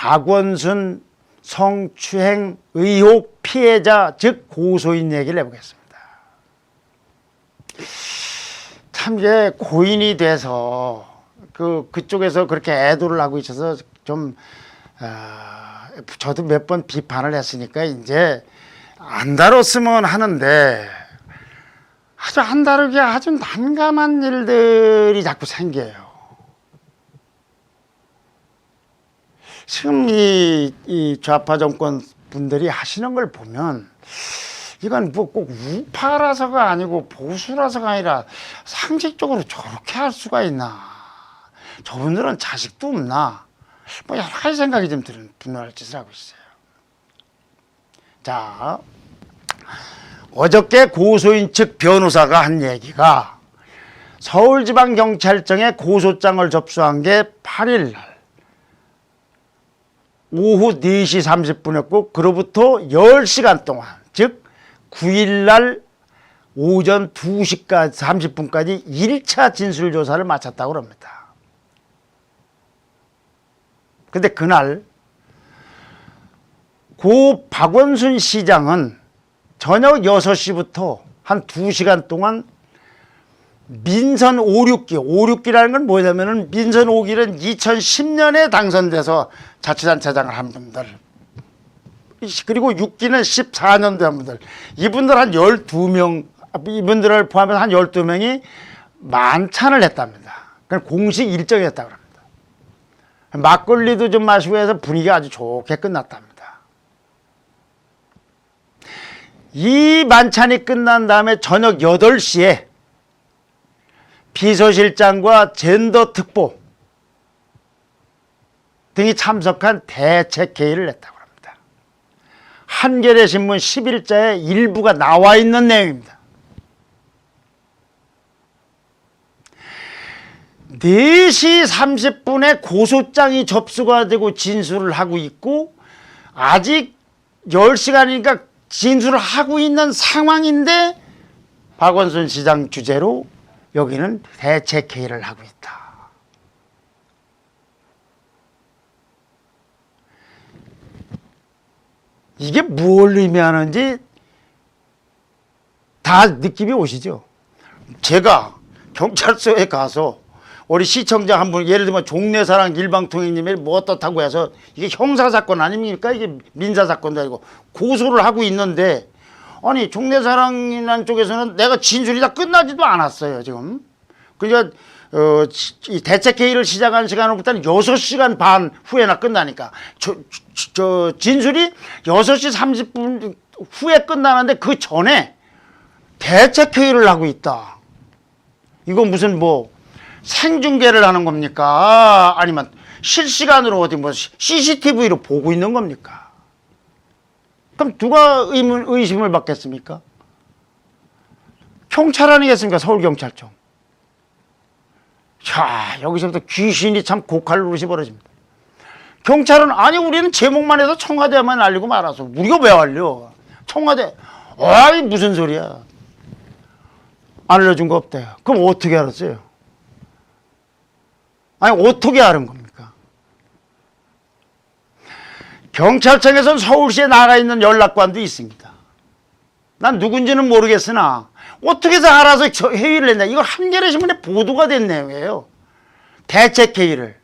박원순 성추행 의혹 피해자 즉 고소인 얘기를 해보겠습니다. 참 이제 고인이 돼서 그쪽에서 그렇게 애도를 하고 있어서 좀 저도 몇 번 비판을 했으니까 이제 안 다뤘으면 하는데 아주 안 다루게 아주 난감한 일들이 자꾸 생겨요. 지금 이 좌파 정권 분들이 하시는 걸 보면 이건 뭐 꼭 우파라서가 아니고 보수라서가 아니라 상식적으로 저렇게 할 수가 있나. 저분들은 자식도 없나. 뭐 여러 가지 생각이 좀 드는 분노할 짓을 하고 있어요. 자, 어저께 고소인 측 변호사가 한 얘기가 서울지방경찰청에 고소장을 접수한 게 8일 날 오후 4시 30분이었고 그로부터 10시간 동안 즉 9일 날 오전 2시까지 30분까지 1차 진술조사를 마쳤다고 합니다. 근데 그날 고 박원순 시장은 저녁 6시부터 한 2시간 동안 민선 5.6기, 5.6기라는 건 뭐냐면은 민선 5기는 2010년에 당선돼서 자치단체장을 한 분들, 그리고 6기는 14년도에 한 분들, 이분들 한 12명, 이분들을 포함해서 한 12명이 만찬을 했답니다. 그냥 공식 일정이었다고 합니다. 막걸리도 좀 마시고 해서 분위기가 아주 좋게 끝났답니다. 이 만찬이 끝난 다음에 저녁 8시에 비서실장과 젠더특보 등이 참석한 대책회의를 했다고 합니다. 한겨레신문 10일자에 일부가 나와 있는 내용입니다. 4시 30분에 고소장이 접수가 되고 진술을 하고 있고 아직 10시간이니까 진술을 하고 있는 상황인데 박원순 시장 주재로 여기는 대책회의를 하고 있다. 이게 뭘 의미하는지 다 느낌이 오시죠? 제가 경찰서에 가서 우리 시청자 한 분, 예를 들면 종래사랑 일방통행님이 뭐 어떻다고 해서 이게 형사사건 아닙니까? 이게 민사사건도 아니고 고소를 하고 있는데 아니 종래사랑이라는 쪽에서는 내가 진술이 다 끝나지도 않았어요 지금. 그러니까 이 대책회의를 시작한 시간으로부터는 6시간 반 후에나 끝나니까 저 진술이 6시 30분 후에 끝나는데 그 전에 대책회의를 하고 있다. 이거 무슨 뭐 생중계를 하는 겁니까? 아니면 실시간으로 어디 뭐 CCTV로 보고 있는 겁니까? 그럼 누가 의심을 받겠습니까? 경찰 아니겠습니까? 서울경찰청. 자, 여기서부터 귀신이 참 고칼 노릇이 벌어집니다. 경찰은 아니 우리는 제목만 해도 청와대만 알리고 말아서 우리가 왜 알려? 청와대 아이 무슨 소리야? 안 알려준 거 없대요. 그럼 어떻게 알았어요? 아니 어떻게 아는 겁니까? 경찰청에서는 서울시에 나가 있는 연락관도 있습니다. 난 누군지는 모르겠으나 어떻게 해서 알아서 회의를 했냐. 이거 한겨레신문에 보도가 된 내용이에요. 대책회의를.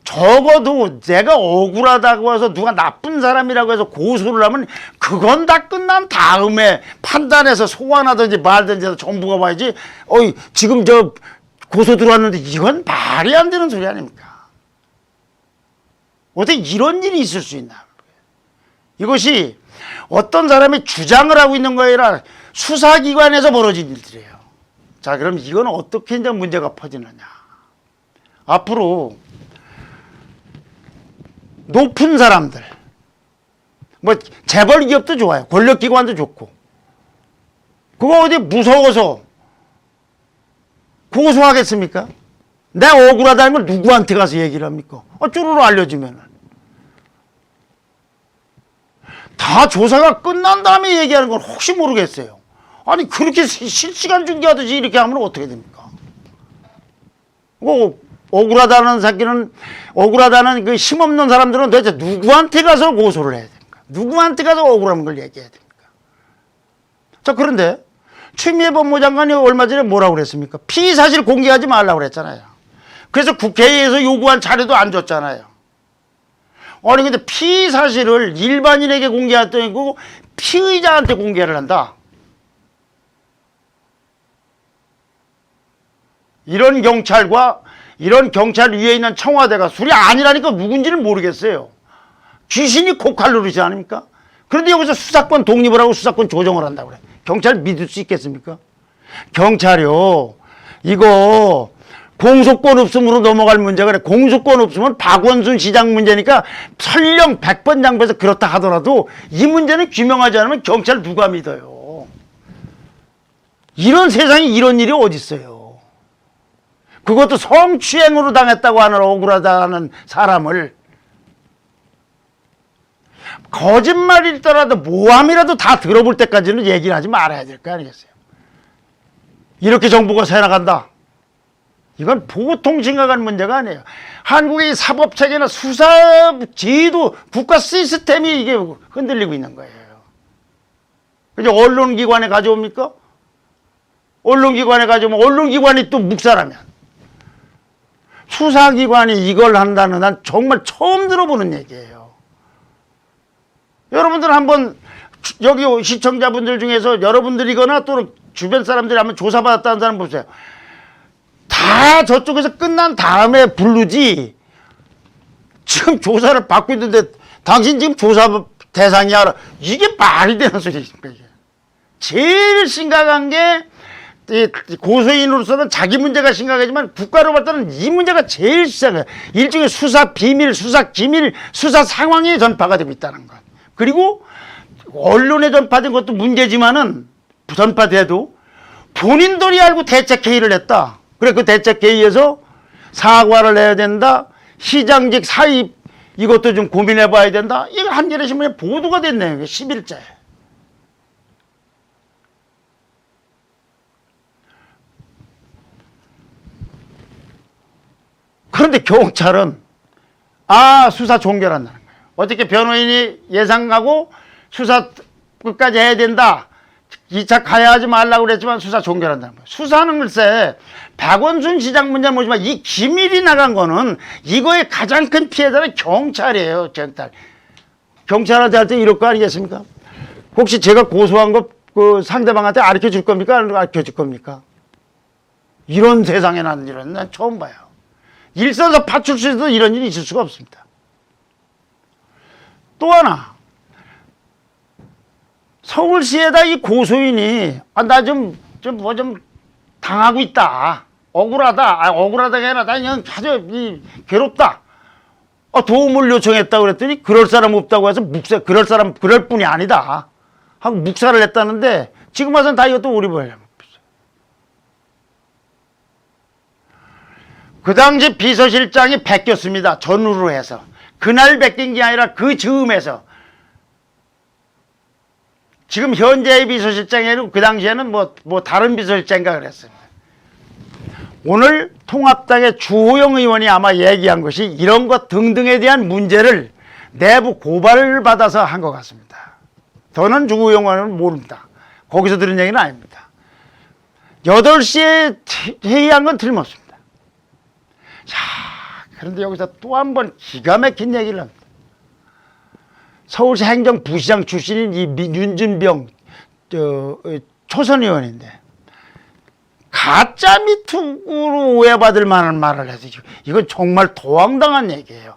적어도 내가 억울하다고 해서 누가 나쁜 사람이라고 해서 고소를 하면 그건 다 끝난 다음에 판단해서 소환하든지 말든지 해서 정부가 봐야지. 어이 지금 저 고소 들어왔는데 이건 말이 안 되는 소리 아닙니까? 어떻게 이런 일이 있을 수 있나? 이것이 어떤 사람이 주장을 하고 있는 거에 아니라 수사기관에서 벌어진 일들이에요. 자, 그럼 이건 어떻게 이제 문제가 퍼지느냐? 앞으로 높은 사람들, 뭐 재벌 기업도 좋아요. 권력기관도 좋고. 그거 어디 무서워서 고소하겠습니까? 내가 억울하다는 걸 누구한테 가서 얘기를 합니까? 쪼르르 알려주면은. 다 조사가 끝난 다음에 얘기하는 건 혹시 모르겠어요. 아니 그렇게 실시간 중계하듯이 이렇게 하면 어떻게 됩니까? 억울하다는 새끼는, 억울하다는 그 힘없는 사람들은 도대체 누구한테 가서 고소를 해야 됩니까? 누구한테 가서 억울한 걸 얘기해야 됩니까? 자, 그런데 추미애 법무장관이 얼마 전에 뭐라고 그랬습니까? 피의 사실 공개하지 말라고 그랬잖아요. 그래서 국회에서 요구한 자료도 안 줬잖아요. 아니 근데 피의 사실을 일반인에게 공개했더니 피의자한테 공개를 한다. 이런 경찰과 이런 경찰 위에 있는 청와대가 술이 아니라니까 누군지를 모르겠어요. 귀신이 코칼 누르지 않습니까? 그런데 여기서 수사권 독립을 하고 수사권 조정을 한다고 그래. 경찰 믿을 수 있겠습니까? 경찰이요, 이거 공소권 없음으로 넘어갈 문제가 아니라 공소권 없으면 박원순 시장 문제니까 설령 100번 장부에서 그렇다 하더라도 이 문제는 규명하지 않으면 경찰 누가 믿어요? 이런 세상에 이런 일이 어디 있어요? 그것도 성추행으로 당했다고 하는 억울하다는 사람을 거짓말이더라도 모함이라도 다 들어볼 때까지는 얘기를 하지 말아야 될 거 아니겠어요? 이렇게 정부가 새나간다. 이건 보통 심각한 문제가 아니에요. 한국의 사법체계나 수사 제도, 국가 시스템이 이게 흔들리고 있는 거예요. 그죠? 언론기관에 가져옵니까? 언론기관에 가져오면 언론기관이 또 묵살하면 수사기관이 이걸 한다는 난 정말 처음 들어보는 얘기예요. 여러분들 한번 여기 시청자분들 중에서 여러분들이거나 또는 주변 사람들이 한번 조사받았다는 사람 보세요. 다 저쪽에서 끝난 다음에 부르지. 지금 조사를 받고 있는데 당신 지금 조사 대상이야. 이게 말이 되는 소리입니까? 이게. 제일 심각한 게 고소인으로서는 자기 문제가 심각하지만 국가로 봤을 때는 이 문제가 제일 심각해요. 일종의 수사 비밀, 수사 기밀, 수사 상황이 전파가 되고 있다는 것. 그리고 언론에 전파된 것도 문제지만은 전파돼도 본인들이 알고 대책회의를 했다. 그래, 그 대책회의에서 사과를 해야 된다. 시장직 사입 이것도 좀 고민해 봐야 된다. 이거 한겨레 신문에 보도가 됐네요. 10일째. 그런데 경찰은 수사 종결한다는 거예요. 어떻게 변호인이 예상하고 수사 끝까지 해야 된다. 2차 가야 하지 말라고 그랬지만 수사 종결한다는 거예요. 수사는 글쎄 박원순 시장 문제 모지만 이 기밀이 나간 거는 이거의 가장 큰 피해자는 경찰이에요. 경찰한테 할 때 이럴 거 아니겠습니까? 혹시 제가 고소한 거 그 상대방한테 가르쳐 줄 겁니까? 안 가르쳐 줄 겁니까? 이런 세상에 나는 일은 난 처음 봐요. 일선에서 파출소에도 이런 일이 있을 수가 없습니다. 또 하나, 서울시에다 이 고소인이 나 좀 당하고 있다, 억울하다, 억울하다가 아니라 나 그냥 아주 괴롭다, 도움을 요청했다고 그랬더니 그럴 사람 없다고 해서 그럴 뿐이 아니다 하고 묵살을 했다는데 지금 와서는 다 이것도 오리버예요. 그 당시 비서실장이 베꼈습니다. 전후로 해서. 그날 베낀 게 아니라 그 즈음에서. 지금 현재의 비서실장이 아니고 그 당시에는 뭐 다른 비서실장인가 그랬습니다. 오늘 통합당의 주호영 의원이 아마 얘기한 것이 이런 것 등등에 대한 문제를 내부 고발을 받아서 한 것 같습니다. 저는 주호영 의원은 모릅니다. 거기서 들은 얘기는 아닙니다. 8시에 회의한 건 틀림없습니다. 자, 그런데 여기서 또 한 번 기가 막힌 얘기를 합니다. 서울시 행정부시장 출신인 이 윤준병 초선 의원인데 가짜 미투로 오해받을 만한 말을 해서 이건 정말 도황당한 얘기예요.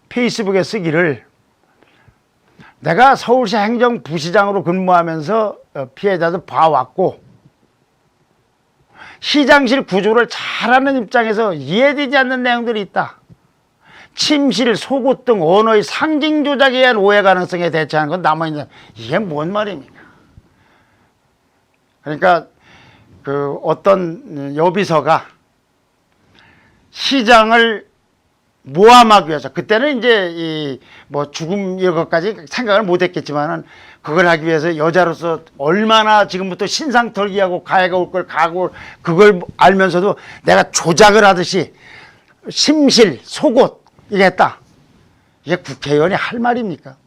페이스북에 쓰기를 내가 서울시 행정부시장으로 근무하면서 피해자들 봐왔고 시장실 구조를 잘하는 입장에서 이해되지 않는 내용들이 있다. 침실, 속옷 등 언어의 상징 조작에 의한 오해 가능성에 대처하는 건 남아있는, 이게 뭔 말입니까? 그러니까 어떤 여비서가 시장을 모함하기 위해서 그때는 이제 이 뭐 죽음 이런 것까지 생각을 못했겠지만은 그걸 하기 위해서 여자로서 얼마나 지금부터 신상 털기하고 가해가 올 걸 각오 그걸 알면서도 내가 조작을 하듯이 심실 속옷 이게 했다. 이게 국회의원이 할 말입니까?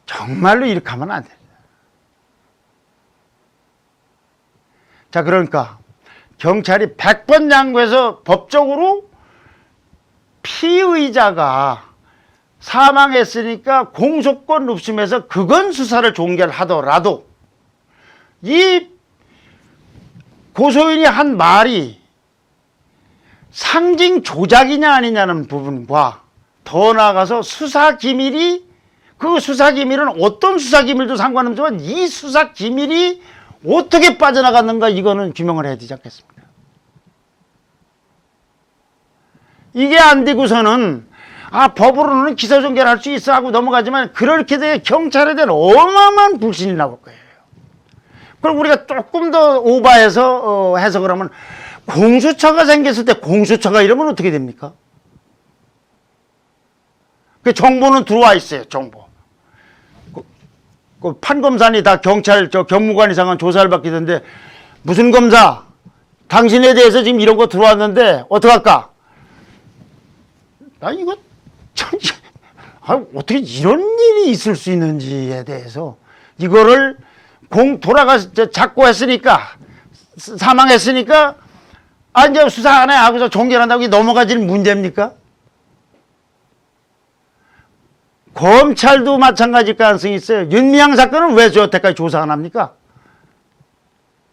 정말로 이렇게 하면 안 돼. 자, 그러니까 경찰이 100번 양보해서 법적으로 피의자가 사망했으니까 공소권 없음에서 그건 수사를 종결하더라도 이 고소인이 한 말이 상징 조작이냐 아니냐는 부분과 더 나아가서 수사 기밀이 그 수사 기밀은 어떤 수사 기밀도 상관없지만 이 수사 기밀이 어떻게 빠져나갔는가 이거는 규명을 해야 되지 않겠습니까? 이게 안 되고서는 법으로는 기소종결할 수 있어 하고 넘어가지만 그렇게 되면 경찰에 대한 어마어마한 불신이 나올 거예요. 그럼 우리가 조금 더 오버해서 해석을 하면 공수처가 생겼을 때 공수처가 이러면 어떻게 됩니까? 그 정보는 들어와 있어요. 정보. 그 판검사니 다 경찰 경무관 이상한 조사를 받기던데 무슨 검사 당신에 대해서 지금 이런 거 들어왔는데 어떡할까? 나 이거 참 어떻게 이런 일이 있을 수 있는지에 대해서 이거를 잡고 했으니까 사망했으니까 이제 수사 안 해 하고서 종결한다고 넘어가질 문제입니까? 검찰도 마찬가지일 가능성이 있어요. 윤미향 사건은 왜 여태까지 조사 안 합니까?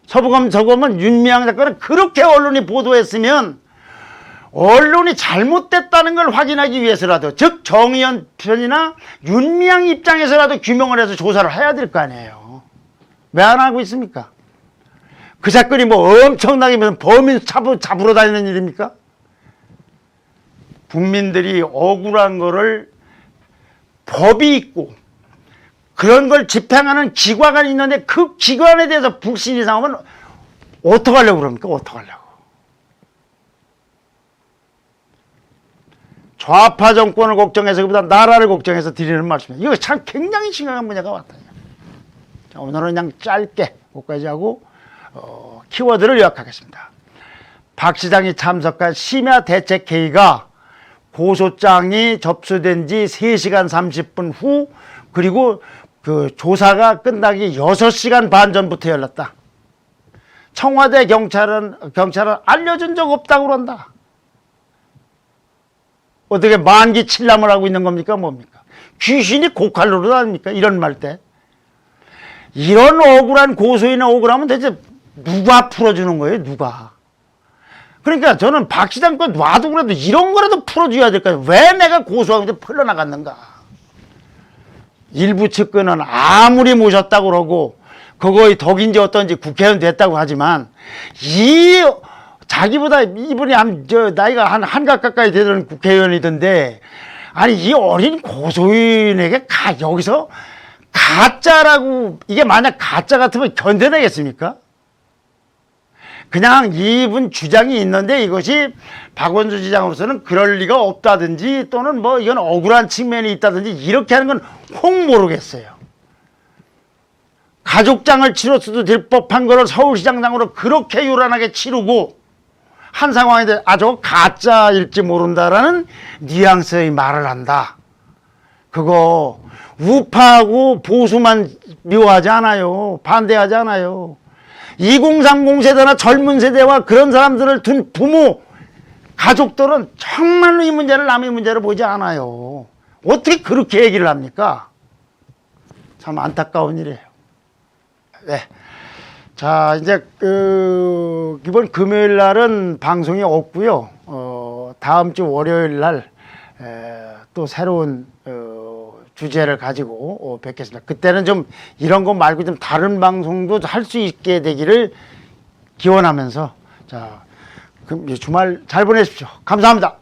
서부검은 윤미향 사건을 그렇게 언론이 보도했으면 언론이 잘못됐다는 걸 확인하기 위해서라도 즉 정의연 편이나 윤미향 입장에서라도 규명을 해서 조사를 해야 될 거 아니에요. 왜 안 하고 있습니까? 그 사건이 뭐 엄청나게 무슨 범인 잡으러 다니는 일입니까? 국민들이 억울한 거를 법이 있고 그런 걸 집행하는 기관이 있는데 그 기관에 대해서 불신이 상하면 어떡하려고 그럽니까? 어떡하려고. 좌파 정권을 걱정해서보다 나라를 걱정해서 드리는 말씀이에요. 이거 참 굉장히 심각한 문제가 왔다. 자, 오늘은 그냥 짧게 여기까지 하고 키워드를 요약하겠습니다. 박 시장이 참석한 심야 대책회의가 고소장이 접수된 지 3시간 30분 후 그리고 그 조사가 끝나기 6시간 반 전부터 열렸다. 청와대 경찰은 알려준 적 없다고 그런다. 어떻게 만기 칠람을 하고 있는 겁니까? 뭡니까? 귀신이 고칼로로 다닙니까? 이런 말 때. 이런 억울한 고소인이 억울하면 대체 누가 풀어주는 거예요? 누가? 그러니까 저는 박 시장 거 놔도 그래도 이런 거라도 풀어줘야 될까요? 왜 내가 고소하는데 풀려나갔는가? 일부 측근은 아무리 모셨다고 그러고 그거의 덕인지 어떤지 국회의원 됐다고 하지만 자기보다 이분이 나이가 한갑 가까이 되던 국회의원이던데 아니 이 어린 고소인에게 여기서 가짜라고 이게 만약 가짜 같으면 견뎌내겠습니까? 그냥 이분 주장이 있는데 이것이 박원순 시장으로서는 그럴 리가 없다든지 또는 뭐 이건 억울한 측면이 있다든지 이렇게 하는 건 혹 모르겠어요. 가족장을 치렀어도 될 법한 거를 서울시장장으로 그렇게 요란하게 치르고 한 상황인데 저거 가짜일지 모른다라는 뉘앙스의 말을 한다. 그거 우파하고 보수만 묘하지 않아요. 반대하지 않아요. 2030 세대나 젊은 세대와 그런 사람들을 둔 부모, 가족들은 정말로 이 문제를 남의 문제로 보지 않아요. 어떻게 그렇게 얘기를 합니까? 참 안타까운 일이에요. 네. 자, 이제 이번 금요일 날은 방송이 없고요. 다음 주 월요일 날 또 새로운 주제를 가지고 뵙겠습니다. 그때는 좀 이런 거 말고 좀 다른 방송도 할 수 있게 되기를 기원하면서 자, 그럼 주말 잘 보내십시오. 감사합니다.